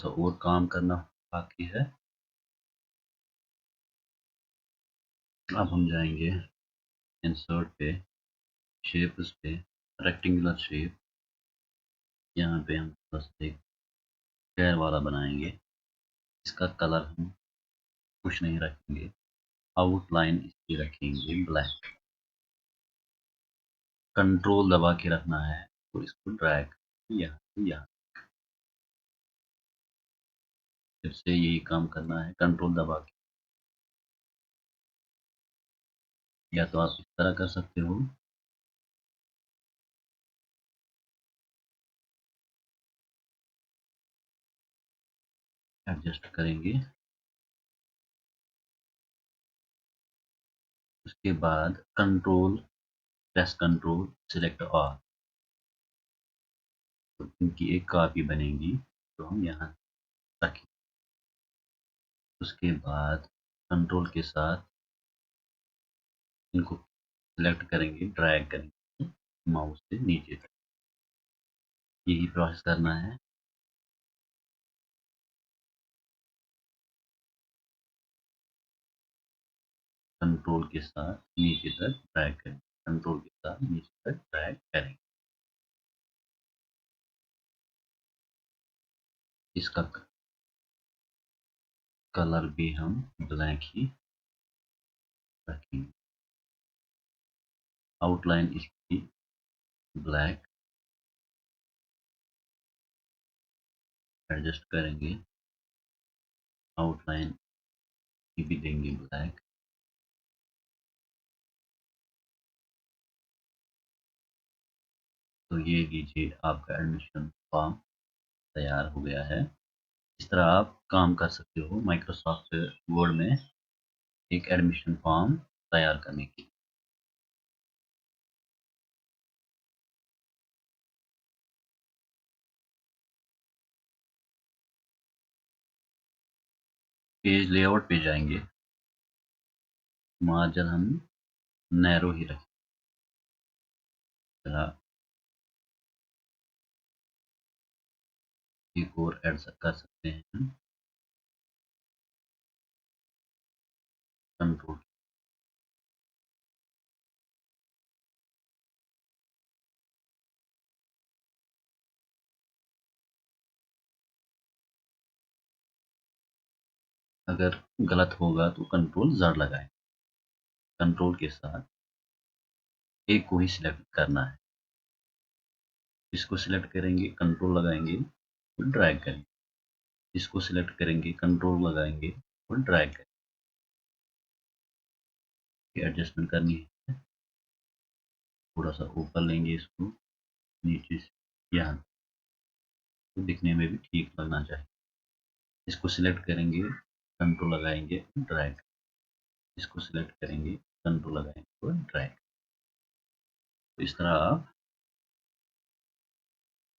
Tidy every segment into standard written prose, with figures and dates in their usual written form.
तो और काम करना बाकी है। अब हम जाएंगे इंसर्ट पे, शेप्स पे, रेक्टेंगुलर शेप। यहाँ पे हम बस एक स्क्वायर वाला बनाएंगे। इसका कलर हम कुछ नहीं रखेंगे, आउटलाइन इसकी रखेंगे ब्लैक। कंट्रोल दबा के रखना है तो इसको ड्रैग यहाँ से यहाँ, फिर से यही काम करना है कंट्रोल दबा के। या तो आप इस तरह कर सकते हो, एडजस्ट करेंगे। उसके बाद control, press control, select all, तो इनकी एक कॉपी बनेगी तो हम यहाँ रखें। उसके बाद कंट्रोल के साथ इनको सिलेक्ट करेंगे, ड्रैग करेंगे माउस से नीचे तक। यही प्रोसेस करना है। कंट्रोल के साथ नीचे तक ड्रैग करेंगे, कंट्रोल के साथ नीचे तक ड्रैग करेंगे। इसका कलर भी हम ब्लैक ही रखेंगे, आउटलाइन इसकी ब्लैक, एडजस्ट करेंगे, आउटलाइन की भी देंगे ब्लैक। तो ये लीजिए आपका एडमिशन फॉर्म तैयार हो गया है। इस तरह आप काम कर सकते हो माइक्रोसॉफ्ट वर्ड में एक एडमिशन फॉर्म तैयार करने की। पेज लेआउट पे जाएंगे, मार्जिन हम नैरो ही रखें। जरा एक और ऐड कर सकते हैं, कंट्रोल। अगर गलत होगा तो कंट्रोल Z लगाएं। कंट्रोल के साथ एक को ही सिलेक्ट करना है, इसको सिलेक्ट करेंगे, कंट्रोल लगाएंगे और ड्रैग करेंगे। इसको सिलेक्ट करेंगे, कंट्रोल लगाएंगे और ड्रैग करेंगे। एडजस्टमेंट करनी है, थोड़ा सा ऊपर लेंगे इसको, नीचे से यहाँ, तो दिखने में भी ठीक लगना चाहिए। इसको सिलेक्ट करेंगे, कंट्रोल लगाएंगे, ड्रैग। इसको सिलेक्ट करेंगे, कंट्रोल लगाएंगे और ड्रैग। तो इस तरह आप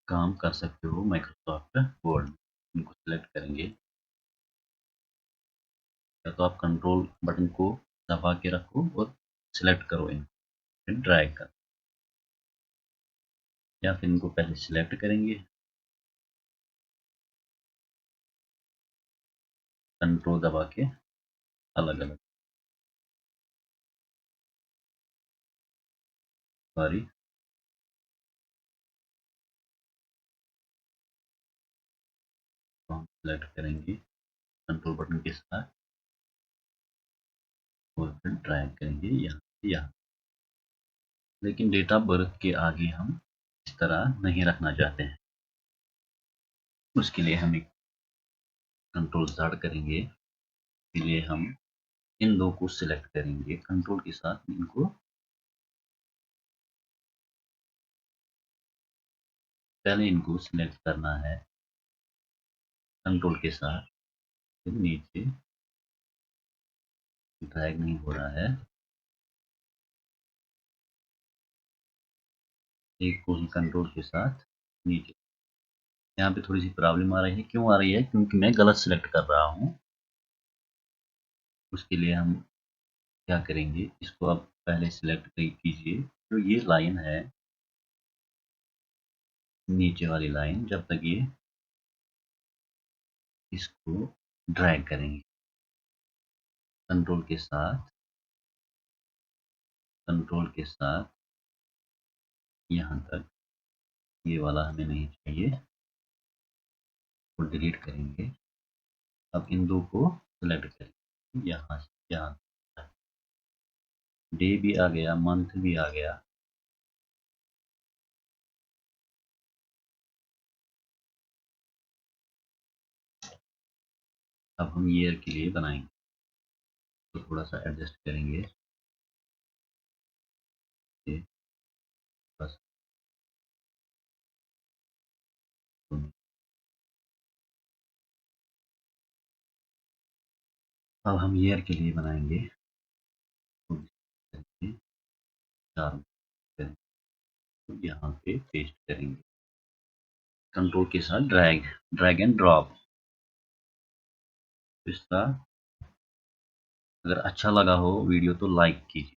काम कर सकते हो माइक्रोसॉफ्ट वर्ड में। इनको सिलेक्ट करेंगे, या तो आप कंट्रोल बटन को दबा के रखो और सिलेक्ट करो इनको, फिर ड्रैग कर, या फिर इनको पहले सिलेक्ट करेंगे, कंट्रोल दबा के अलग अलग, सॉरी, तो हम सिलेक्ट करेंगे कंट्रोल बटन के साथ और फिर ड्रैग करेंगे यहाँ से यहाँ। लेकिन डेट ऑफ बर्थ के आगे हम इस तरह नहीं रखना चाहते हैं। उसके लिए हम एक कंट्रोल Z करेंगे। इसके लिए हम इन दो को सिलेक्ट करेंगे, कंट्रोल के साथ इनको पहले इनको सिलेक्ट करना है कंट्रोल के साथ, फिर नीचे, ड्रैग नहीं हो रहा है, एक को ही कंट्रोल के साथ नीचे। यहाँ पे थोड़ी सी प्रॉब्लम आ रही है, क्यों आ रही है? क्योंकि मैं गलत सिलेक्ट कर रहा हूँ। उसके लिए हम क्या करेंगे, इसको अब पहले सिलेक्ट कीजिए। तो ये लाइन है, नीचे वाली लाइन, जब तक ये इसको ड्रैग करेंगे कंट्रोल के साथ यहाँ तक। ये वाला हमें नहीं चाहिए, तो डिलीट करेंगे। अब इन दो को सेलेक्ट करेंगे, यहाँ से यहाँ तक। डे भी आ गया, मंथ भी आ गया। अब हम ईयर के लिए बनाएंगे, तो थोड़ा सा एडजस्ट करेंगे। बस अब हम ईयर के लिए बनाएंगे, तो यहाँ पे पेस्ट करेंगे कंट्रोल के साथ, ड्रैग एंड ड्रॉप। इसका अगर अच्छा लगा हो वीडियो तो लाइक कीजिए।